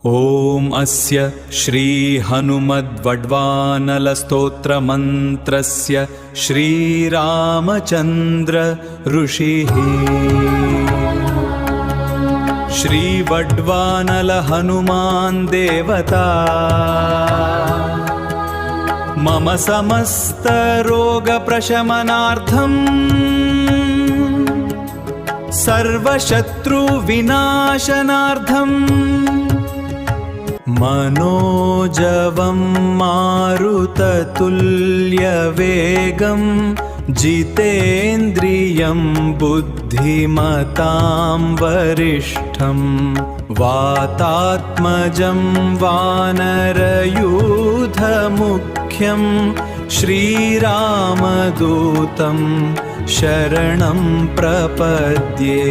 ॐ अस्य श्री हनुमद्वड्वानलस्तोत्रमन्त्रस्य श्रीरामचन्द्र ऋषिः श्रीवड्वानल हनुमान् देवता मम समस्तरोगप्रशमनार्थं सर्वशत्रुविनाशनार्थं मनोजवं मारुततुल्यवेगं जितेन्द्रियं बुद्धिमतां वरिष्ठं वातात्मजं वानरयूथमुख्यं श्रीरामदूतं शरणं प्रपद्ये।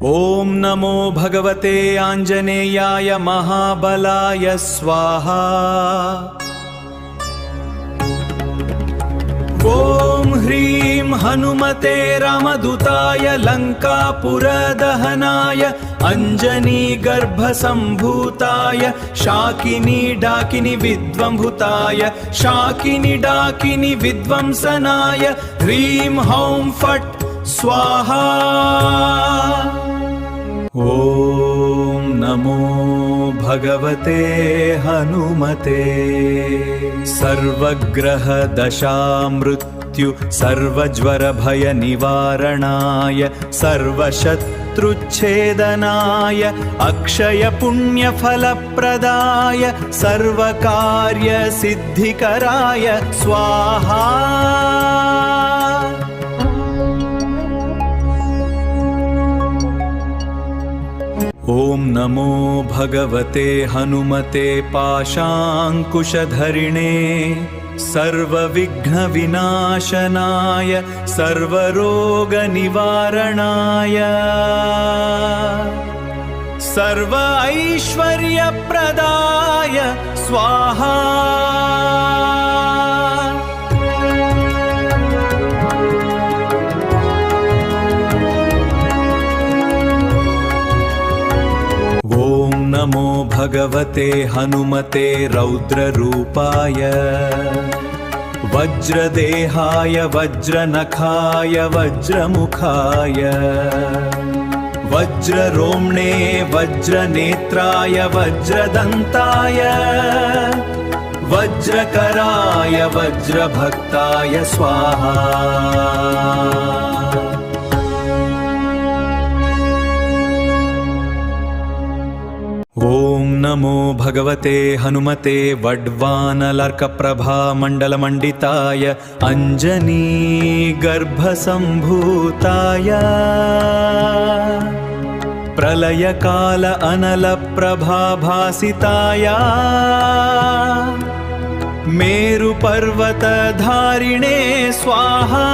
ॐ नमो भगवते आञ्जनेयाय महाबलाय स्वाहा। ॐ ह्रीं हनुमते रामदूताय लङ्कापुरदहनाय अञ्जनीगर्भसम्भूताय शाकिनी डाकिनी विद्वंभूताय शाकिनी डाकिनी विद्वंसनाय ह्रीं हौं फट् स्वाहा। ॐ नमो भगवते हनुमते सर्वग्रहदशामृत्यु सर्वज्वरभयनिवारणाय सर्वशत्रुच्छेदनाय अक्षयपुण्यफलप्रदाय सर्वकार्यसिद्धिकराय स्वाहा। ॐ नमो भगवते हनुमते पाशाङ्कुशधरिणे सर्वविघ्नविनाशनाय सर्वरोगनिवारणाय सर्व ऐश्वर्यप्रदाय स्वाहा। नमो भगवते हनुमते रौद्ररूपाय वज्रदेहाय वज्रनखाय वज्रमुखाय वज्ररोम्णे वज्रनेत्राय वज्रदन्ताय वज्रकराय वज्रभक्ताय स्वाहा। ॐ नमो भगवते हनुमते वड्वानलार्कप्रभामण्डलमण्डिताय अञ्जनीगर्भसम्भूताय प्रलयकाल अनलप्रभाभासिताय मेरुपर्वतधारिणे स्वाहा।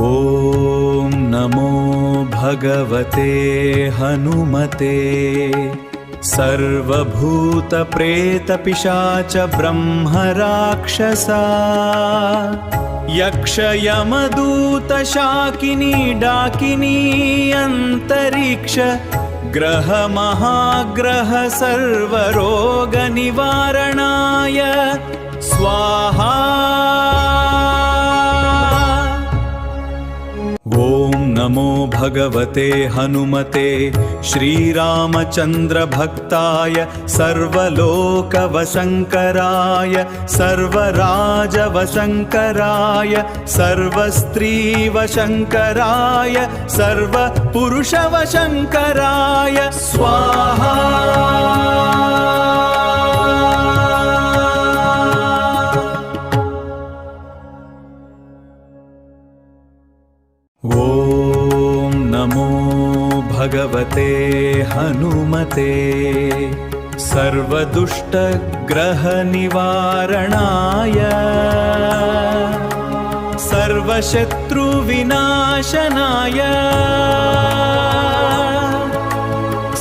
ॐ नमो भगवते हनुमते सर्वभूतप्रेतपिशाच ब्रह्मराक्षसा यक्षयमदूतशाकिनी डाकिनी अन्तरिक्ष ग्रहमहाग्रह सर्वरोगनिवारणाय स्वाहा। ॐ नमो भगवते हनुमते श्रीरामचन्द्रभक्ताय सर्वलोकवशङ्कराय सर्वराजवशङ्कराय सर्वस्त्रीवशङ्कराय सर्वपुरुषवशङ्कराय स्वाहा। ॐ नमो भगवते हनुमते सर्वदुष्टग्रहनिवारणाय सर्वशत्रुविनाशनाय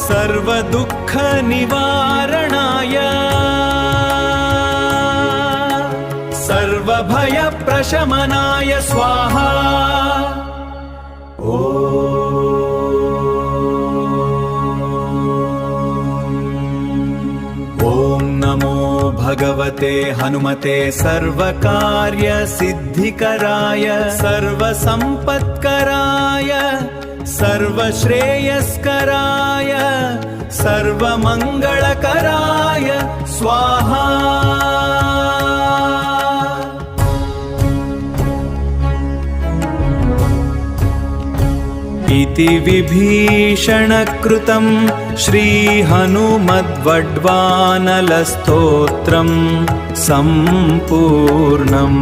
सर्वदुःखनिवारणाय सर्वभयप्रशमनाय स्वाहा। ॐ नमो भगवते हनुमते सर्वकार्यसिद्धिकराय सर्वसम्पत्कराय सर्वश्रेयस्कराय सर्वमङ्गलकराय स्वाहा। इति विभीषणकृतं श्रीहनुमद्वड्वानलस्तोत्रम् सम्पूर्णम्।